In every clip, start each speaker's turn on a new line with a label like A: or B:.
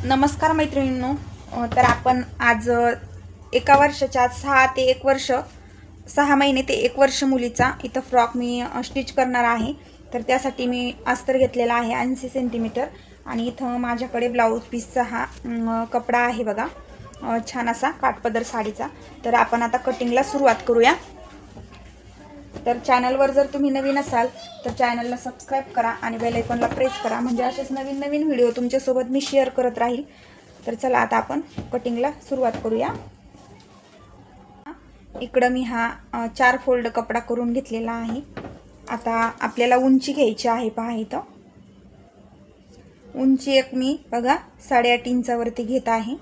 A: नमस्कार मैत्रिणींनो. तर आपण आज एका वर्षाच्या 6 ते 1 वर्ष 6 महिने ते 1 वर्ष मुलीचा इथं फ्रॉक मी स्टिच करणार आहे. तर त्यासाठी मी अस्तर घेतलेला आहे 80 सेंटीमीटर आणि इथं माझ्याकडे ब्लाऊज पीसचा हा कपडा आहे बघा, छान असा काठपदर साडीचा. तर आपण आता कटिंगला सुरुवात करूया. तर चॅनलवर जर तुम्ही नवीन असाल तर चॅनलला सबस्क्राईब करा आणि बेल आयकॉनला प्रेस करा, म्हणजे असेच नवीन नवीन व्हिडिओ तुमच्यासोबत मी शेअर करत राहील. तर चला आता आपण कटिंगला सुरुवात करूया. इकडं मी हा 4 फोल्ड कपडा करून घेतलेला आहे. आता आपल्याला उंची घ्यायची आहे. पहा इथं उंची एक मी बघा 8.5 इंचावरती घेत आहे.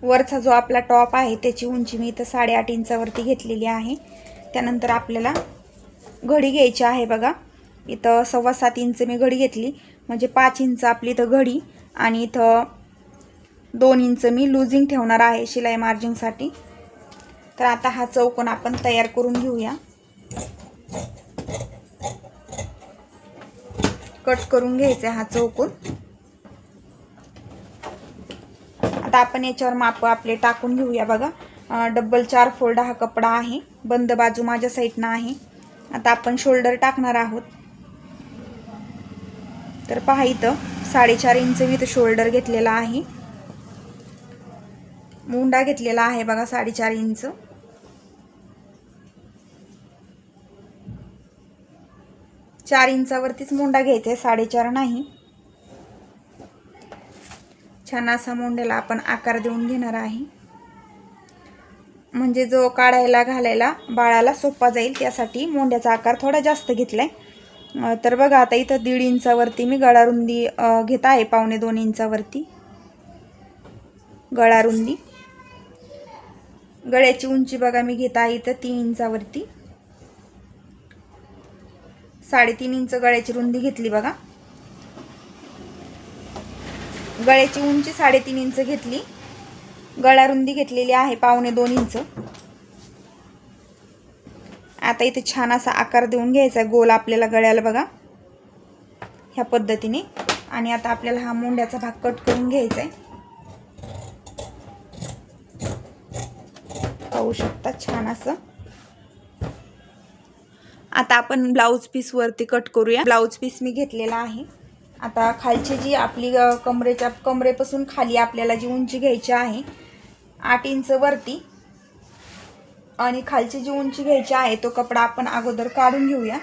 A: वरचा जो आपला टॉप आहे त्याची उंची मी इथं 8.5 इंचावरती घेतलेली आहे. त्यानंतर आपल्याला घडी घ्यायची आहे बघा, इथं 7.25 इंच मी घडी घेतली, म्हणजे 5 इंच आपली इथं घडी आणि इथं 2 इंच मी लूजिंग ठेवणार आहे शिलाई मार्जिनसाठी. तर आता हा चौकोन आपण तयार करून घेऊया. कट करून घ्यायचा हा चौकोन. आता आपण याच्यावर माप आपले टाकून घेऊया बघा. डबल 4 फोल्ड हा कपडा आहे, बंद बाजू माझ्या साईडनं आहे. आता आपण शोल्डर टाकणार आहोत. तर पहा इथं 4.5 इंच मी इथं शोल्डर घेतलेला आहे. मुंडा घेतलेला आहे बघा 4.5 इंच. चार इंचावरतीच मुंडा घ्यायचा आहे, 4.5 नाही. छान असा मुंड्याला आपण आकार देऊन घेणार आहे, म्हणजे जो काढायला घालायला बाळाला सोपा जाईल त्यासाठी मुंड्याचा आकार थोडा जास्त घेतलाय. तर बघा आता इथं 1.5 इंचावरती मी गळा रुंदी घेत आहे, 1.25-2 इंचावरती गळा रुंदी. गळ्याची उंची बघा मी घेत आहे इथं 3 इंचावरती. 3.5 इंच गळ्याची रुंदी घेतली बघा. गळ्याची उंची 3.5 इंच घेतली, गळा रुंदी घेतलेली आहे 1.25-2 इंच. आता इथे छान असा आकार देऊन घ्यायचा गोल आपल्याला गळ्याला बघा, ह्या पद्धतीने. आणि आता आपल्याला हा मुंड्याचा भाग कट करून घ्यायचा आहे. पाहू शकता छान असं. आता आपण ब्लाऊज पीस वरती कट करूया. ब्लाऊज पीस मी घेतलेला आहे. आता खालची जी आपली कमरेपासून खाली आपल्याला जी उंची घ्यायची आहे 8 इंच वरती, आणि खालची जी उंची घ्यायची आहे तो कपडा आपण अगोदर काढून घेऊया.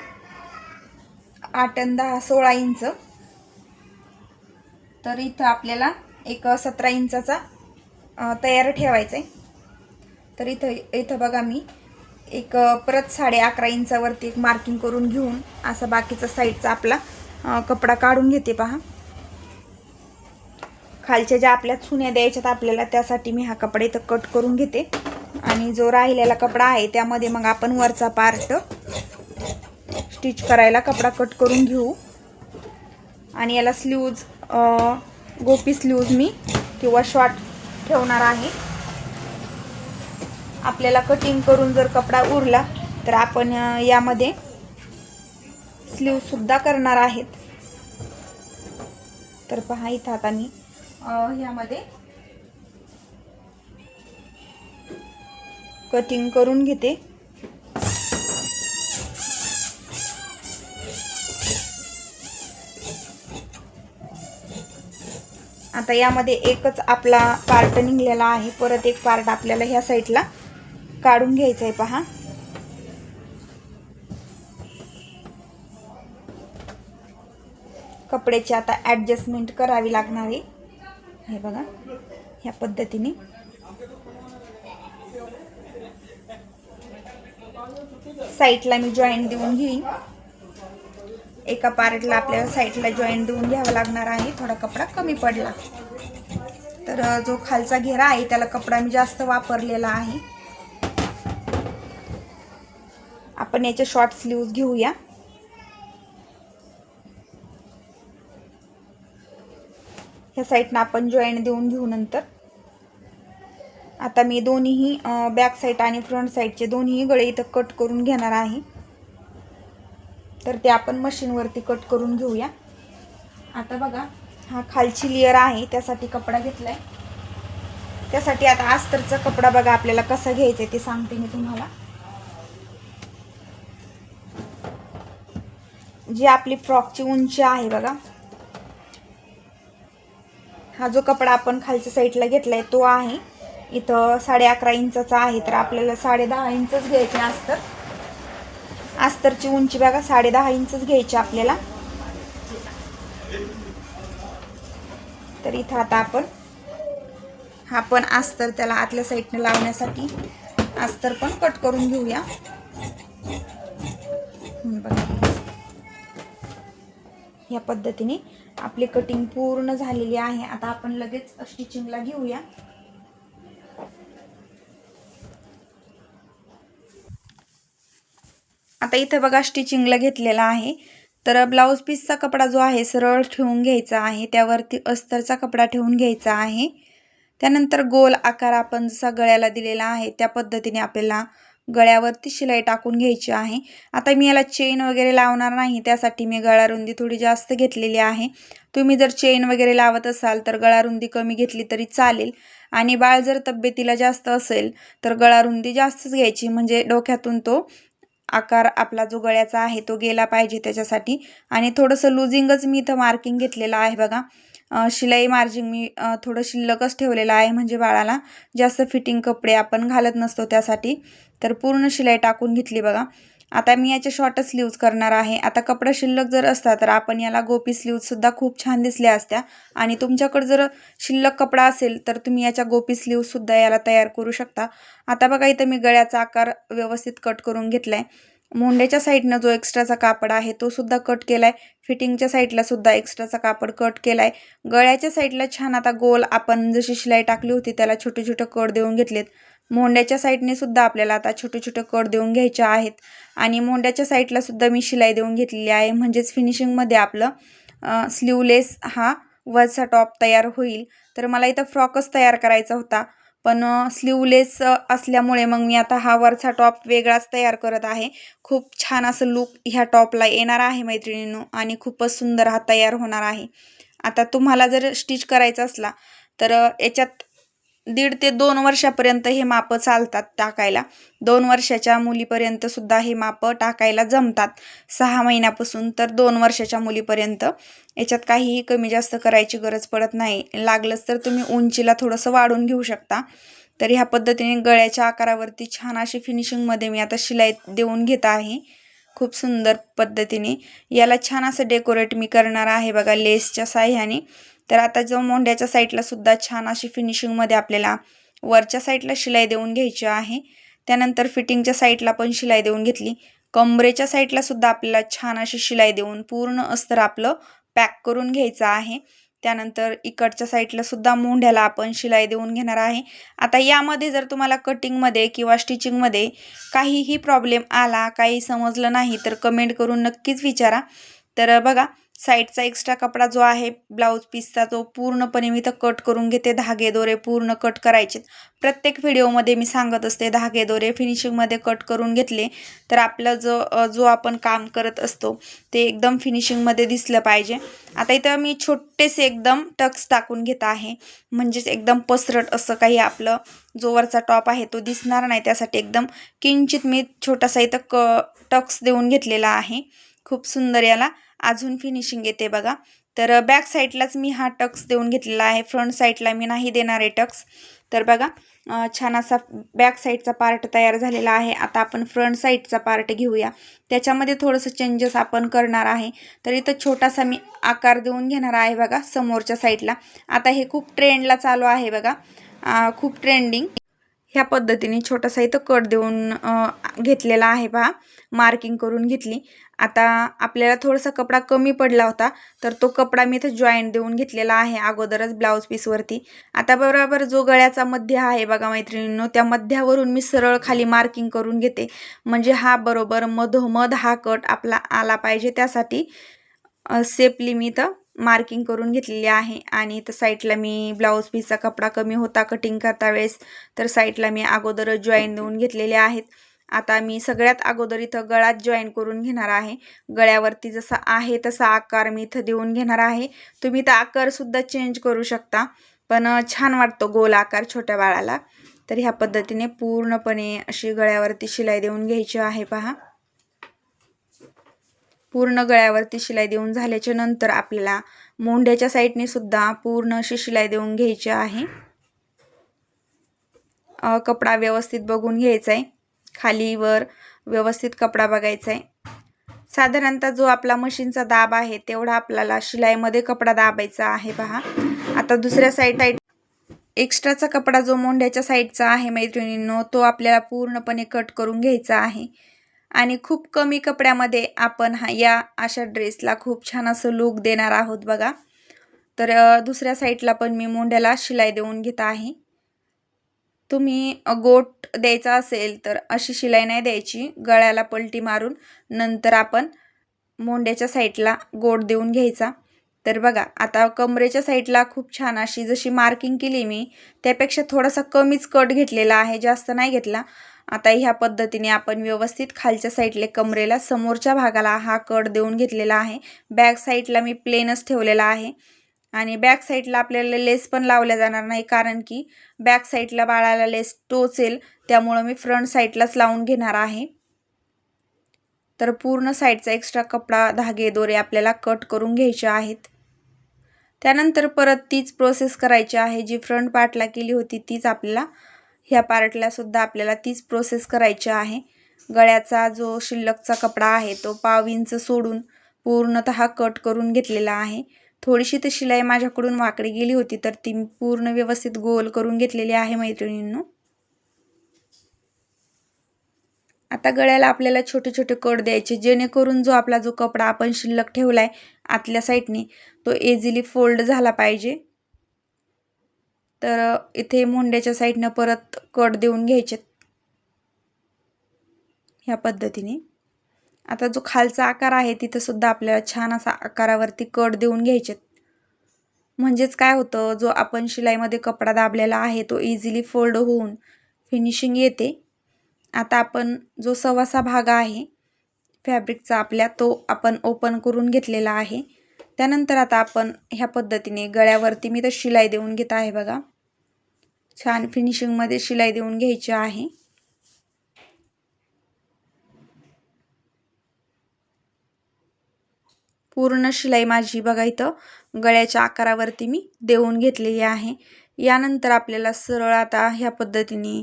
A: 8 आणि 10 16 इंच. तर इथं आपल्याला एक 17 इंचाचा तयार ठेवायचा आहे. तर इथं बघा मी एक परत 11.5 इंचावरती एक मार्किंग करून घेऊन असा बाकीचा साईडचा आपला कपडा काढून घेते. पहा खालच्या ज्या आपल्या चुन्या द्यायच्यात आपल्याला त्यासाठी मी हा कपडा इथं कट करून घेते. आणि जो राहिलेला कपडा आहे त्यामध्ये मग आपण वरचा पार्ट स्टिच करायला कपडा कट करून घेऊ. आणि याला स्लीव्ज गोपी स्लीव्ज मी किंवा शॉर्ट ठेवणार आहे. आपल्याला कटिंग करून जर कपडा उरला तर आपण यामध्ये स्लीव सुद्धा करणार आहेत. तर पहा इथं आता मी यामध्ये कटिंग करून घेते. आता यामध्ये एकच आपला पार्ट निघलेला आहे, परत एक पार्ट आपल्याला ह्या साईडला काढून घ्यायचा आहे. पहा कपड्याची आता ॲडजस्टमेंट करावी लागणार आहे. हे बघा ह्या पद्धतीने. साईडला मी जॉईंट देऊन घेईन. एका पार्टला आपल्याला साईडला जॉईंट देऊन घ्यावा लागणार आहे, थोडा कपडा कमी पडला तर. जो खालचा घेरा आहे त्याला कपडा मी जास्त वापरलेला आहे. आपण याचे शॉर्ट स्लीव्ज घेऊया. ह्या साईडनं आपण जॉईंट देऊन घेऊ नंतर. आता मी दोन्हीही बॅक साईड आणि फ्रंट साईडचे दोन्ही गळे इथं कट करून घेणार आहे. तर ते आपण मशीनवरती कट करून घेऊया. आता बघा, हा खालची लेअर आहे त्यासाठी कपडा घेतलाय. त्यासाठी आता अस्तरचा कपडा बघा आपल्याला कसा घ्यायचा ते सांगते मी तुम्हाला. जी आपली फ्रॉकची उंची आहे बघा, हा जो कपडा आपण खालच्या साईडला घेतलाय तो आहे इथं 11.5 इंचाचा आहे. तर आपल्याला 10.5 इंचच घ्यायचे अस्तर. अस्तरची उंची बघा 10.5 इंचच घ्यायची आपल्याला. तर इथं आता आपण अस्तर त्याला आतल्या साईडने लावण्यासाठी अस्तर पण कट करून घेऊया. बघा, या पद्धतीने आपली कटिंग पूर्ण झालेली आहे. आता आपण लगेच स्टिचिंगला घेऊया. आता इथे बघा स्टिचिंगला घेतलेला आहे. तर ब्लाऊज पीसचा कपडा जो आहे सरळ ठेवून घ्यायचा आहे, त्यावरती अस्तरचा कपडा ठेवून घ्यायचा आहे. त्यानंतर गोल आकार आपण जसा गळ्याला दिलेला आहे त्या पद्धतीने आपल्याला गळ्यावरती शिलाई टाकून घ्यायची आहे. आता मी याला चेन वगैरे लावणार नाही, त्यासाठी मी गळारुंदी थोडी जास्त घेतलेली आहे. तुम्ही जर चेन वगैरे लावत असाल तर गळारुंदी कमी घेतली तरी चालेल. आणि बाळ जर तब्येतीला जास्त असेल तर गळारुंदी जास्तच घ्यायची, म्हणजे डोक्यातून तो आकार आपला जो गळ्याचा आहे तो गेला पाहिजे त्याच्यासाठी. आणि थोडंसं लुझिंगच मी इथं मार्किंग घेतलेलं आहे बघा. शिलाई मार्जिन मी थोडं शिल्लकच ठेवलेलं आहे, म्हणजे बाळाला जास्त फिटिंग कपडे आपण घालत नसतो त्यासाठी. तर पूर्ण शिलाई टाकून घेतली बघा. आता मी याच्या शॉर्ट स्लीव्ज करणार आहे. आता कपडा शिल्लक जर असता तर आपण याला गोपी स्लीव्जसुद्धा खूप छान दिसल्या असत्या. आणि तुमच्याकडे जर शिल्लक कपडा असेल तर तुम्ही याच्या गोपी स्लीव्जसुद्धा याला तयार करू शकता. आता बघा इथं मी गळ्याचा आकार व्यवस्थित कट करून घेतलाय. मोंड्याच्या साईडनं जो एक्स्ट्राचा कापड आहे तो सुद्धा कट केलाय. फिटिंगच्या साईडला सुद्धा एक्स्ट्राचा कापड कट केलाय. गळ्याच्या साईडला छान आता गोल आपण जशी शिलाई टाकली होती त्याला छोटे छोटे कट देऊन घेतलेत. मोंड्याच्या साईडने सुद्धा आपल्याला आता छोटे छोटे कट देऊन घ्यायचे आहेत. आणि मोंड्याच्या साईडला सुद्धा मी शिलाई देऊन घेतलेली आहे, म्हणजेच फिनिशिंगमध्ये आपलं स्लीवलेस हा वरचा टॉप तयार होईल. तर मला इथं फ्रॉकच तयार करायचा होता, पण स्लीवलेस असल्यामुळे मग मी आता हा वरचा टॉप वेगळाच तयार करत आहे. खूप छान असं लुक ह्या टॉपला येणार आहे मैत्रिणींनो, आणि खूपच सुंदर हा तयार होणार आहे. आता तुम्हाला जर स्टिच करायचा असला तर याच्यात 1.5 ते 2 वर्षापर्यंत हे मापं चालतात टाकायला. 2 वर्षाच्या मुलीपर्यंत सुद्धा हे मापं टाकायला जमतात. 6 महिन्यापासून तर 2 वर्षाच्या मुलीपर्यंत याच्यात काहीही कमी जास्त करायची गरज पडत नाही. लागलंच तर तुम्ही उंचीला थोडंसं वाढून घेऊ शकता. तर ह्या पद्धतीने गळ्याच्या आकारावरती छान अशी फिनिशिंगमध्ये मी आता शिलाई देऊन घेत आहे. खूप सुंदर पद्धतीने याला छान असं डेकोरेट मी करणार आहे बघा लेसच्या साह्याने. तर आता जो मोंड्याच्या साईडला सुद्धा छान अशी फिनिशिंगमध्ये आपल्याला वरच्या साईडला शिलाई देऊन घ्यायची आहे. त्यानंतर फिटिंगच्या साईडला पण शिलाई देऊन घेतली. कमरेच्या साईडला सुद्धा आपल्याला छान अशी शिलाई देऊन पूर्ण अस्तर आपलं पॅक करून घ्यायचं आहे. त्यानंतर इकडच्या साईडला सुद्धा मोंढ्याला आपण शिलाई देऊन घेणार आहे. आता यामध्ये जर तुम्हाला कटिंगमध्ये किंवा स्टिचिंगमध्ये काहीही प्रॉब्लेम आला, काही समजलं नाही तर कमेंट करून नक्कीच विचारा. तर बघा साईडचा एक्स्ट्रा कपडा जो आहे ब्लाऊज पीसचा तो पूर्णपणे मी तर कट करून घेते. धागे दोरे पूर्ण कट करायचे. प्रत्येक व्हिडिओमध्ये मी सांगत असते धागे दोरे फिनिशिंगमध्ये कट करून घेतले तर आपलं जो आपण काम करत असतो ते एकदम फिनिशिंगमध्ये दिसलं पाहिजे. आता इथं मी छोटेसे एकदम टक्स टाकून घेत आहे, म्हणजेच एकदम पसरट असं काही आपलं जो वरचा टॉप आहे तो दिसणार नाही, त्यासाठी एकदम किंचित मी छोटासा इथं टक्स देऊन घेतलेला आहे. खूप सुंदर याला अजून फिनिशिंग येते बघा. तर बॅक साईडलाच मी हा टक्स देऊन घेतलेला आहे, फ्रंट साईडला मी नाही देणार आहे टक्स. तर बघा छान असा बॅक साईडचा पार्ट तयार झालेला आहे. आता आपण फ्रंट साईडचा पार्ट घेऊया. त्याच्यामध्ये थोडंसं चेंजेस आपण करणार आहे. तर इथं छोटासा मी आकार देऊन घेणार आहे बघा समोरच्या साईडला. आता हे खूप ट्रेंडला चालू आहे बघा, खूप ट्रेंडिंग. ह्या पद्धतीने छोटासा इथं कट देऊन घेतलेला आहे पहा, मार्किंग करून घेतली. आता आपल्याला थोडासा कपडा कमी पडला होता तर तो कपडा मी इथं जॉईंट देऊन घेतलेला आहे अगोदरच ब्लाऊज पीसवरती. आता बरोबर जो गळ्याचा मध्य आहे बघा मैत्रिणींनो, त्या मध्यावरून मी सरळ खाली मार्किंग करून घेते, म्हणजे हा बरोबर मधोमध हा कट आपला आला पाहिजे. त्यासाठी सेपली मी इथं मार्किंग करून घेतलेली आहे. आणि इथं साईडला मी ब्लाऊज पीसचा कपडा कमी होता कटिंग करता वेळेस तर साईडला मी अगोदरच जॉईन देऊन घेतलेले आहेत. आता मी सगळ्यात अगोदर इथं गळात जॉईन करून घेणार आहे। गळ्यावरती जसा आहे तसा आकार मी इथं देऊन घेणार आहे। तुम्ही तर आकार सुद्धा चेंज करू शकता, पण छान वाटतो गोल आकार छोट्या बाळाला। तर ह्या पद्धतीने पूर्णपणे अशी गळ्यावरती शिलाई देऊन घ्यायची आहे पहा। पूर्ण गळ्यावरती शिलाई देऊन झाल्याच्या नंतर आपल्याला मोंढ्याच्या साईडने सुद्धा पूर्ण अशी शिलाई देऊन घ्यायची आहे। कपडा व्यवस्थित बघून घ्यायचा आहे, खाली वर व्यवस्थित कपडा बघायचा आहे। साधारणतः जो आपला मशीनचा दाब आहे तेवढा आपल्याला शिलाईमध्ये कपडा दाबायचा आहे पहा। आता दुसऱ्या साईड एक्स्ट्राचा कपडा जो मोंढ्याच्या साईडचा आहे मैत्रिणींनो, तो आपल्याला पूर्णपणे कट करून घ्यायचा आहे। आणि खूप कमी कपड्यामध्ये आपण या अशा ड्रेसला खूप छान असं लुक देणार आहोत बघा। तर दुसऱ्या साईडला पण मी मोंढ्याला शिलाई देऊन घेत आहे। तुम्ही गोट द्यायचा असेल तर अशी शिलाई नाही द्यायची, गळ्याला पलटी मारून नंतर आपण मोंढ्याच्या साईडला गोट देऊन घ्यायचा। तर बघा आता कमरेच्या साईडला खूप छान अशी जशी मार्किंग केली मी त्यापेक्षा थोडासा कमीच कट घेतलेला आहे, जास्त नाही घेतला। आता ह्या पद्धतीने आपण व्यवस्थित खालच्या साईडला कमरेला समोरच्या भागाला हा कट देऊन घेतलेला आहे। बॅक साईडला मी प्लेनच ठेवलेला आहे आणि बॅक साईडला आपल्याला लेस पण लावल्या जाणार नाही, कारण की बॅक साईडला बाळाला लेस टोचेल, त्यामुळे मी फ्रंट साईडलाच लावून घेणार आहे। तर पूर्ण साईडचा एक्स्ट्रा कपडा धागे दोरे आपल्याला कट करून घ्यायचे आहेत। त्यानंतर परत तीच प्रोसेस करायची आहे, जी फ्रंट पार्टला केली होती तीच आपल्याला ह्या पार्टला सुद्धा आपल्याला तीच प्रोसेस करायची आहे। गळ्याचा जो शिल्लकचा कपडा आहे तो पाव इंच सोडून पूर्णतः कट करून घेतलेला आहे। थोडीशी ती शिलाई माझ्याकडून वाकडी गेली होती, तर ती पूर्ण व्यवस्थित गोल करून घेतलेली आहे मैत्रिणींनो। आता गळ्याला आपल्याला छोटे छोटे कट द्यायचे, जेणेकरून जो आपला जो कपडा आपण शिल्लक ठेवलाय आतल्या साईडने तो इझिली फोल्ड झाला पाहिजे। तर इथे मोंढ्याच्या साईडने परत कट देऊन घ्यायचे ह्या पद्धतीने। आता जो खालचा आकार आहे तिथे सुद्धा आपल्याला छान असा आकारावरती कट देऊन घ्यायचे, म्हणजेच काय होतं, जो आपण शिलाईमध्ये कपडा दाबलेला आहे तो इझिली फोल्ड होऊन फिनिशिंग येते। आता आपण जो सवासा भाग आहे फॅब्रिकचा आपल्या तो आपण ओपन करून घेतलेला आहे। त्यानंतर आता आपण ह्या पद्धतीने गळ्यावरती मी तर शिलाई देऊन घेत आहे बघा, छान फिनिशिंग मध्ये शिलाई देऊन घ्यायची आहे। पूर्ण शिलाई माझी बघा इथं गळ्याच्या आकारावरती मी देऊन घेतलेली आहे। यानंतर आपल्याला सरळ आता ह्या पद्धतीने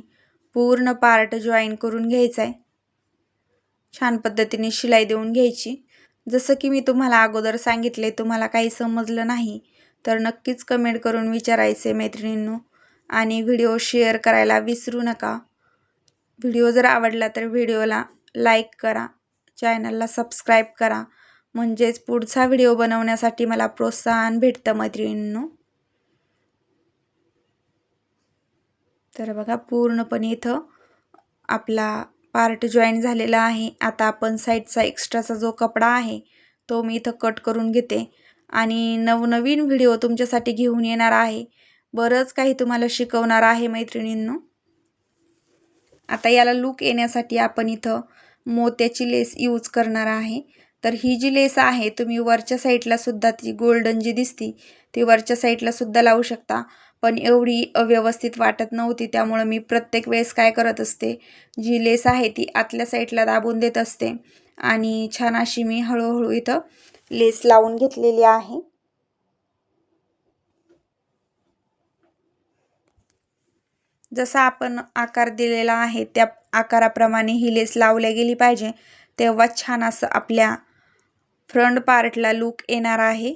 A: पूर्ण पार्ट जॉईन करून घ्यायचा आहे। छान पद्धतीने शिलाई देऊन घ्यायची। जसं की मी तुम्हाला अगोदर सांगितले, तुम्हाला काही समजलं नाही तर नक्कीच कमेंट करून विचारायचे मैत्रिणींनो, आणि व्हिडिओ शेअर करायला विसरू नका। व्हिडिओ जर आवडला तर व्हिडिओला लाईक करा, चॅनलला सबस्क्राईब करा, म्हणजेच पुढचा व्हिडिओ बनवण्यासाठी मला प्रोत्साहन भेटतं मैत्रिणींनो। तर बघा पूर्णपणे इथं आपला पार्ट जॉईन झालेला आहे। आता आपण साईडचा एक्स्ट्राचा जो कपडा आहे तो मी इथं कट करून घेते आणि नवनवीन व्हिडिओ तुमच्यासाठी घेऊन येणार आहे, बरंच काही तुम्हाला शिकवणार आहे मैत्रिणींनो। आता याला लुक येण्यासाठी आपण इथं मोत्याची लेस यूज करणार आहे। तर ही जी लेस आहे तुम्ही वरच्या साईडला सुद्धा ती गोल्डन जी दिसती ती वरच्या साईडला सुद्धा लावू शकता, पण एवढी अव्यवस्थित वाटत नव्हती, त्यामुळे मी प्रत्येक वेळेस काय करत असते, जी लेस आहे ती आतल्या साईडला दाबून देत असते आणि छान अशी मी हळूहळू इथं लेस लावून घेतलेली आहे। जसा आपण आकार दिलेला आहे त्या आकाराप्रमाणे ही लेस लावल्या गेली पाहिजे, तेव्हा छान असं आपल्या फ्रंट पार्टला लुक येणार आहे।